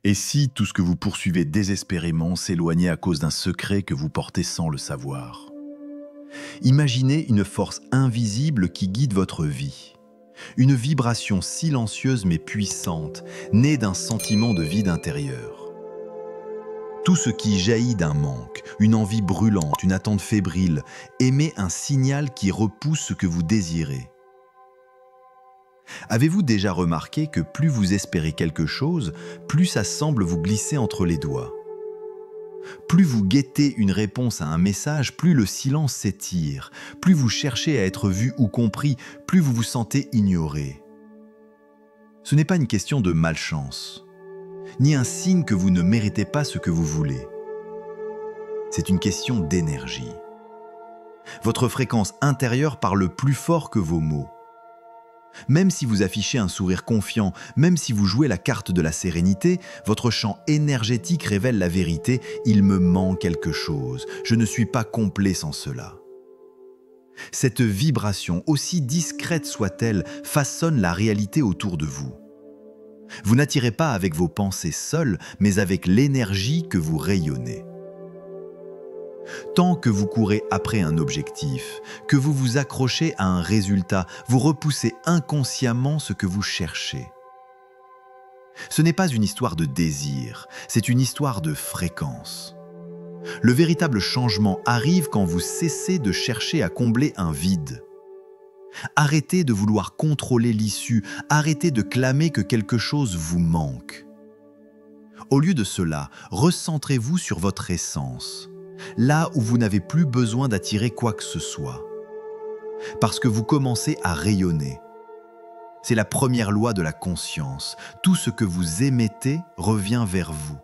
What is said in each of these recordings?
Et si tout ce que vous poursuivez désespérément s'éloignait à cause d'un secret que vous portez sans le savoir? Imaginez une force invisible qui guide votre vie. Une vibration silencieuse mais puissante, née d'un sentiment de vide intérieur. Tout ce qui jaillit d'un manque, une envie brûlante, une attente fébrile, émet un signal qui repousse ce que vous désirez. Avez-vous déjà remarqué que plus vous espérez quelque chose, plus ça semble vous glisser entre les doigts? Plus vous guettez une réponse à un message, plus le silence s'étire, plus vous cherchez à être vu ou compris, plus vous vous sentez ignoré. Ce n'est pas une question de malchance, ni un signe que vous ne méritez pas ce que vous voulez. C'est une question d'énergie. Votre fréquence intérieure parle plus fort que vos mots. Même si vous affichez un sourire confiant, même si vous jouez la carte de la sérénité, votre champ énergétique révèle la vérité « il me manque quelque chose, je ne suis pas complet sans cela ». Cette vibration, aussi discrète soit-elle, façonne la réalité autour de vous. Vous n'attirez pas avec vos pensées seules, mais avec l'énergie que vous rayonnez. Tant que vous courez après un objectif, que vous vous accrochez à un résultat, vous repoussez inconsciemment ce que vous cherchez. Ce n'est pas une histoire de désir, c'est une histoire de fréquence. Le véritable changement arrive quand vous cessez de chercher à combler un vide. Arrêtez de vouloir contrôler l'issue, arrêtez de clamer que quelque chose vous manque. Au lieu de cela, recentrez-vous sur votre essence. Là où vous n'avez plus besoin d'attirer quoi que ce soit. Parce que vous commencez à rayonner. C'est la première loi de la conscience. Tout ce que vous émettez revient vers vous.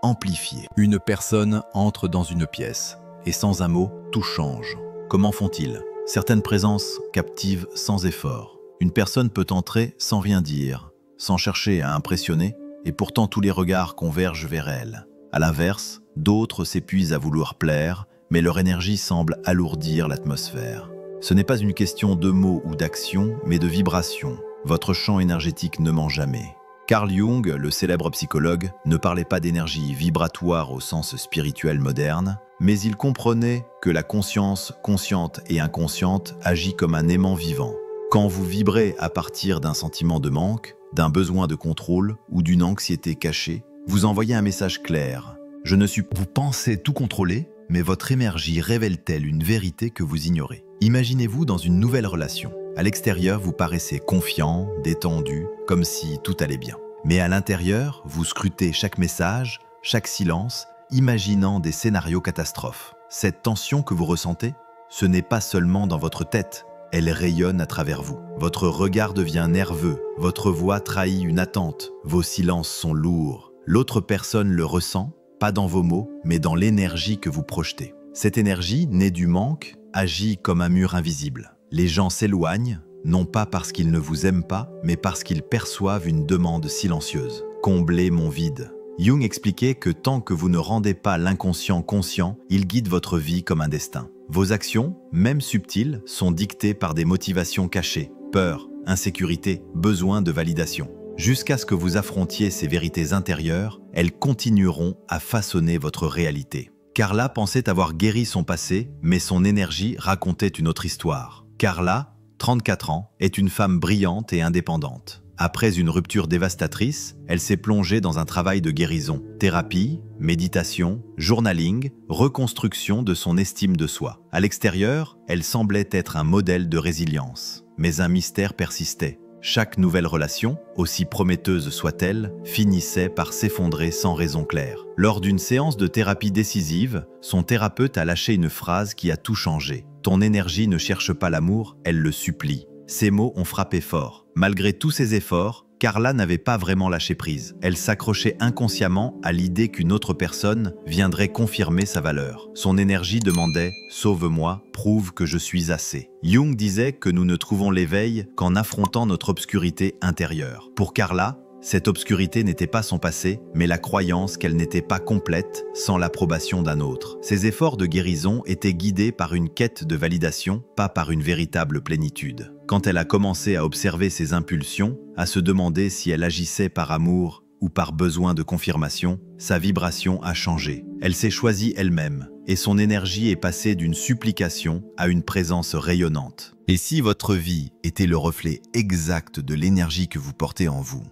Amplifié. Une personne entre dans une pièce et sans un mot, tout change. Comment font-ils? Certaines présences captivent sans effort. Une personne peut entrer sans rien dire, sans chercher à impressionner, et pourtant tous les regards convergent vers elle. À l'inverse, d'autres s'épuisent à vouloir plaire, mais leur énergie semble alourdir l'atmosphère. Ce n'est pas une question de mots ou d'action, mais de vibration. Votre champ énergétique ne ment jamais. Carl Jung, le célèbre psychologue, ne parlait pas d'énergie vibratoire au sens spirituel moderne, mais il comprenait que la conscience, consciente et inconsciente, agit comme un aimant vivant. Quand vous vibrez à partir d'un sentiment de manque, d'un besoin de contrôle ou d'une anxiété cachée, vous envoyez un message clair. Vous pensez tout contrôler, mais votre énergie révèle-t-elle une vérité que vous ignorez? Imaginez-vous dans une nouvelle relation. À l'extérieur, vous paraissez confiant, détendu, comme si tout allait bien. Mais à l'intérieur, vous scrutez chaque message, chaque silence, imaginant des scénarios catastrophes. Cette tension que vous ressentez, ce n'est pas seulement dans votre tête, elle rayonne à travers vous. Votre regard devient nerveux, votre voix trahit une attente, vos silences sont lourds. L'autre personne le ressent, pas dans vos mots, mais dans l'énergie que vous projetez. Cette énergie, née du manque, agit comme un mur invisible. Les gens s'éloignent, non pas parce qu'ils ne vous aiment pas, mais parce qu'ils perçoivent une demande silencieuse. Comblez mon vide. Jung expliquait que tant que vous ne rendez pas l'inconscient conscient, il guide votre vie comme un destin. Vos actions, même subtiles, sont dictées par des motivations cachées, peur, insécurité, besoin de validation. Jusqu'à ce que vous affrontiez ces vérités intérieures, elles continueront à façonner votre réalité. Carla pensait avoir guéri son passé, mais son énergie racontait une autre histoire. Carla, 34 ans, est une femme brillante et indépendante. Après une rupture dévastatrice, elle s'est plongée dans un travail de guérison. Thérapie, méditation, journaling, reconstruction de son estime de soi. À l'extérieur, elle semblait être un modèle de résilience. Mais un mystère persistait. Chaque nouvelle relation, aussi prometteuse soit-elle, finissait par s'effondrer sans raison claire. Lors d'une séance de thérapie décisive, son thérapeute a lâché une phrase qui a tout changé. « Ton énergie ne cherche pas l'amour, elle le supplie ». Ces mots ont frappé fort. Malgré tous ses efforts, Carla n'avait pas vraiment lâché prise. Elle s'accrochait inconsciemment à l'idée qu'une autre personne viendrait confirmer sa valeur. Son énergie demandait « Sauve-moi, prouve que je suis assez ». Jung disait que nous ne trouvons l'éveil qu'en affrontant notre obscurité intérieure. Pour Carla, cette obscurité n'était pas son passé, mais la croyance qu'elle n'était pas complète sans l'approbation d'un autre. Ses efforts de guérison étaient guidés par une quête de validation, pas par une véritable plénitude. Quand elle a commencé à observer ses impulsions, à se demander si elle agissait par amour ou par besoin de confirmation, sa vibration a changé. Elle s'est choisie elle-même, et son énergie est passée d'une supplication à une présence rayonnante. Et si votre vie était le reflet exact de l'énergie que vous portez en vous?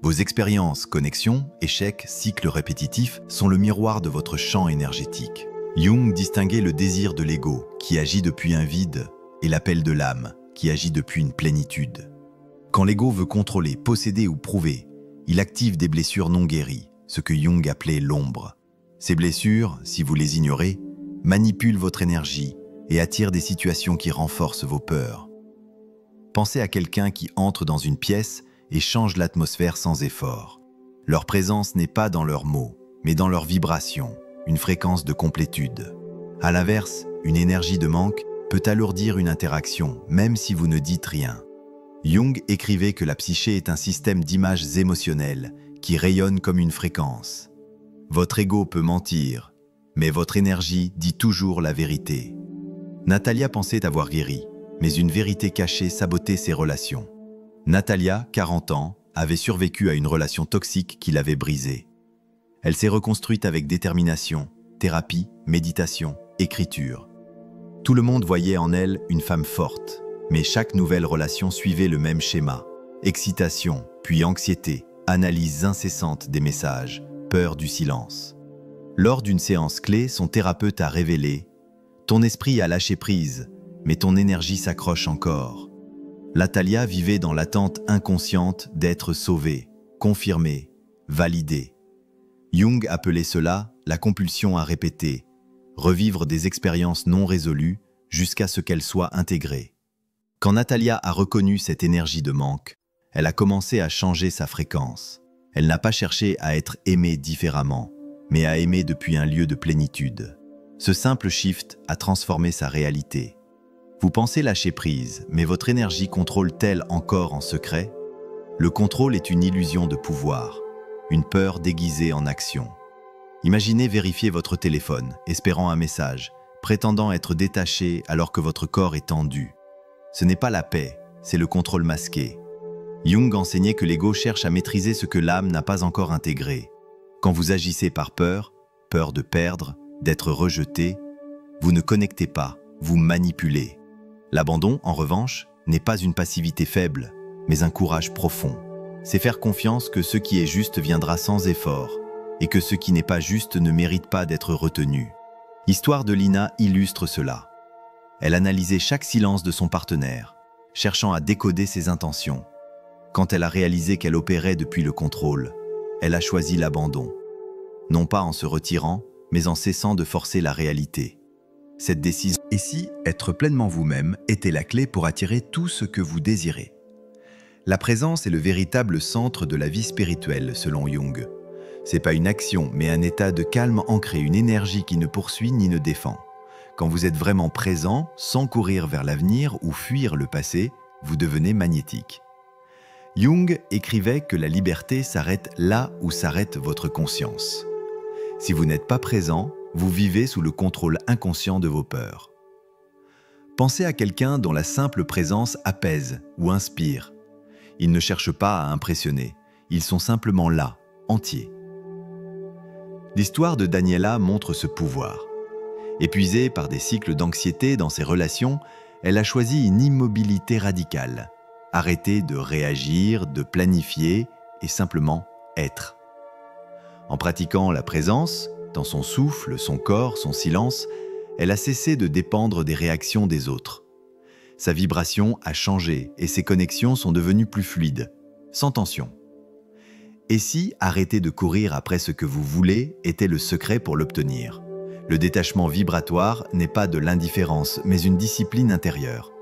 Vos expériences, connexions, échecs, cycles répétitifs sont le miroir de votre champ énergétique. Jung distinguait le désir de l'ego, qui agit depuis un vide, et l'appel de l'âme, qui agit depuis une plénitude. Quand l'ego veut contrôler, posséder ou prouver, il active des blessures non guéries, ce que Jung appelait l'ombre. Ces blessures, si vous les ignorez, manipulent votre énergie et attirent des situations qui renforcent vos peurs. Pensez à quelqu'un qui entre dans une pièce et change l'atmosphère sans effort. Leur présence n'est pas dans leurs mots, mais dans leur vibration, une fréquence de complétude. À l'inverse, une énergie de manque peut alourdir une interaction, même si vous ne dites rien. Jung écrivait que la psyché est un système d'images émotionnelles qui rayonne comme une fréquence. Votre ego peut mentir, mais votre énergie dit toujours la vérité. Natalia pensait avoir guéri, mais une vérité cachée sabotait ses relations. Natalia, 40 ans, avait survécu à une relation toxique qui l'avait brisée. Elle s'est reconstruite avec détermination, thérapie, méditation, écriture. Tout le monde voyait en elle une femme forte, mais chaque nouvelle relation suivait le même schéma. Excitation, puis anxiété, analyse incessante des messages, peur du silence. Lors d'une séance clé, son thérapeute a révélé « Ton esprit a lâché prise, mais ton énergie s'accroche encore ». Natalia vivait dans l'attente inconsciente d'être sauvée, confirmée, validée. Jung appelait cela la compulsion à répéter, revivre des expériences non résolues jusqu'à ce qu'elles soient intégrées. Quand Natalia a reconnu cette énergie de manque, elle a commencé à changer sa fréquence. Elle n'a pas cherché à être aimée différemment, mais à aimer depuis un lieu de plénitude. Ce simple shift a transformé sa réalité. Vous pensez lâcher prise, mais votre énergie contrôle-t-elle encore en secret? Le contrôle est une illusion de pouvoir, une peur déguisée en action. Imaginez vérifier votre téléphone, espérant un message, prétendant être détaché alors que votre corps est tendu. Ce n'est pas la paix, c'est le contrôle masqué. Jung enseignait que l'ego cherche à maîtriser ce que l'âme n'a pas encore intégré. Quand vous agissez par peur, peur de perdre, d'être rejeté, vous ne connectez pas, vous manipulez. L'abandon, en revanche, n'est pas une passivité faible, mais un courage profond. C'est faire confiance que ce qui est juste viendra sans effort, et que ce qui n'est pas juste ne mérite pas d'être retenu. L'histoire de Lina illustre cela. Elle analysait chaque silence de son partenaire, cherchant à décoder ses intentions. Quand elle a réalisé qu'elle opérait depuis le contrôle, elle a choisi l'abandon. Non pas en se retirant, mais en cessant de forcer la réalité. Cette décision, et si être pleinement vous-même était la clé pour attirer tout ce que vous désirez. La présence est le véritable centre de la vie spirituelle, selon Jung. C'est pas une action, mais un état de calme ancré, une énergie qui ne poursuit ni ne défend. Quand vous êtes vraiment présent, sans courir vers l'avenir ou fuir le passé, vous devenez magnétique. Jung écrivait que la liberté s'arrête là où s'arrête votre conscience. Si vous n'êtes pas présent, vous vivez sous le contrôle inconscient de vos peurs. Pensez à quelqu'un dont la simple présence apaise ou inspire. Ils ne cherchent pas à impressionner, ils sont simplement là, entiers. L'histoire de Daniela montre ce pouvoir. Épuisée par des cycles d'anxiété dans ses relations, elle a choisi une immobilité radicale. Arrêter de réagir, de planifier et simplement être. En pratiquant la présence, dans son souffle, son corps, son silence, elle a cessé de dépendre des réactions des autres. Sa vibration a changé et ses connexions sont devenues plus fluides, sans tension. Et si arrêter de courir après ce que vous voulez était le secret pour l'obtenir? Le détachement vibratoire n'est pas de l'indifférence, mais une discipline intérieure.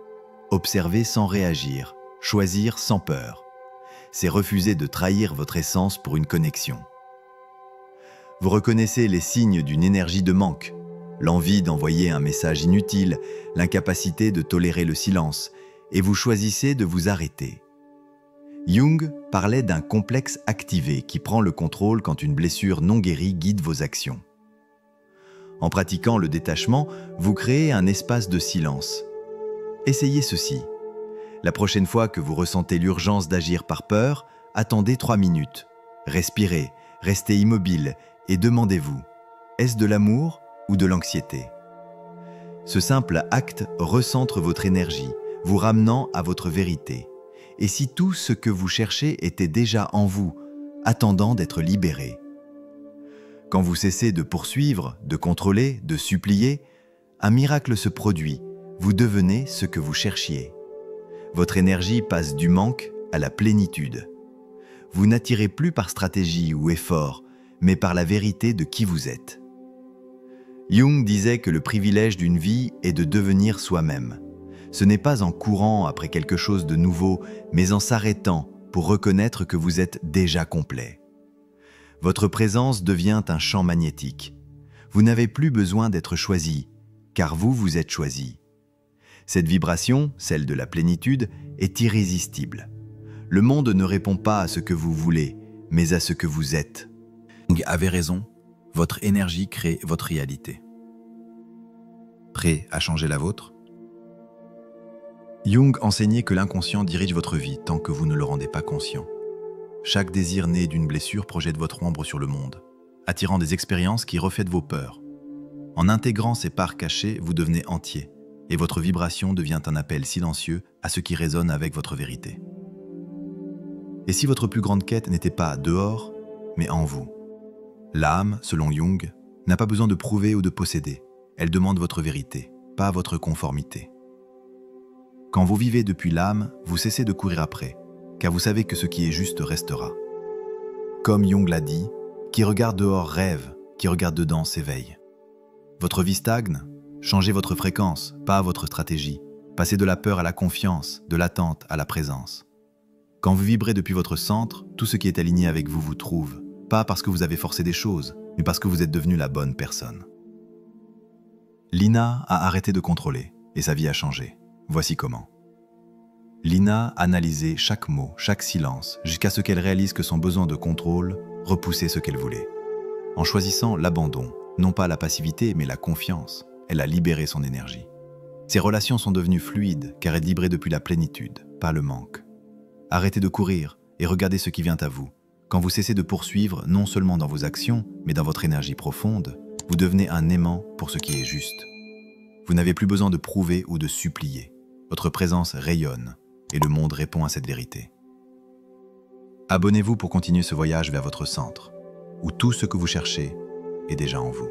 Observer sans réagir, choisir sans peur. C'est refuser de trahir votre essence pour une connexion. Vous reconnaissez les signes d'une énergie de manque, l'envie d'envoyer un message inutile, l'incapacité de tolérer le silence, et vous choisissez de vous arrêter. Jung parlait d'un complexe activé qui prend le contrôle quand une blessure non guérie guide vos actions. En pratiquant le détachement, vous créez un espace de silence. Essayez ceci. La prochaine fois que vous ressentez l'urgence d'agir par peur, attendez 3 minutes. Respirez, restez immobile et demandez-vous, est-ce de l'amour ou de l'anxiété? Ce simple acte recentre votre énergie, vous ramenant à votre vérité. Et si tout ce que vous cherchez était déjà en vous, attendant d'être libéré? Quand vous cessez de poursuivre, de contrôler, de supplier, un miracle se produit, vous devenez ce que vous cherchiez. Votre énergie passe du manque à la plénitude. Vous n'attirez plus par stratégie ou effort, mais par la vérité de qui vous êtes. Jung disait que le privilège d'une vie est de devenir soi-même. Ce n'est pas en courant après quelque chose de nouveau, mais en s'arrêtant pour reconnaître que vous êtes déjà complet. Votre présence devient un champ magnétique. Vous n'avez plus besoin d'être choisi, car vous êtes choisi. Cette vibration, celle de la plénitude, est irrésistible. Le monde ne répond pas à ce que vous voulez, mais à ce que vous êtes. Jung avait raison, votre énergie crée votre réalité. Prêt à changer la vôtre? Jung enseignait que l'inconscient dirige votre vie tant que vous ne le rendez pas conscient. Chaque désir né d'une blessure projette votre ombre sur le monde, attirant des expériences qui reflètent vos peurs. En intégrant ces parts cachées, vous devenez entier, et votre vibration devient un appel silencieux à ce qui résonne avec votre vérité. Et si votre plus grande quête n'était pas dehors, mais en vous? L'âme, selon Jung, n'a pas besoin de prouver ou de posséder. Elle demande votre vérité, pas votre conformité. Quand vous vivez depuis l'âme, vous cessez de courir après, car vous savez que ce qui est juste restera. Comme Jung l'a dit, qui regarde dehors rêve, qui regarde dedans s'éveille. Votre vie stagne? Changez votre fréquence, pas votre stratégie. Passez de la peur à la confiance, de l'attente à la présence. Quand vous vibrez depuis votre centre, tout ce qui est aligné avec vous vous trouve, pas parce que vous avez forcé des choses, mais parce que vous êtes devenu la bonne personne. Lina a arrêté de contrôler, et sa vie a changé. Voici comment. Lina analysait chaque mot, chaque silence, jusqu'à ce qu'elle réalise que son besoin de contrôle repoussait ce qu'elle voulait. En choisissant l'abandon, non pas la passivité, mais la confiance, elle a libéré son énergie. Ses relations sont devenues fluides, car elle vibrait depuis la plénitude, pas le manque. Arrêtez de courir et regardez ce qui vient à vous. Quand vous cessez de poursuivre, non seulement dans vos actions, mais dans votre énergie profonde, vous devenez un aimant pour ce qui est juste. Vous n'avez plus besoin de prouver ou de supplier. Votre présence rayonne et le monde répond à cette vérité. Abonnez-vous pour continuer ce voyage vers votre centre, où tout ce que vous cherchez est déjà en vous.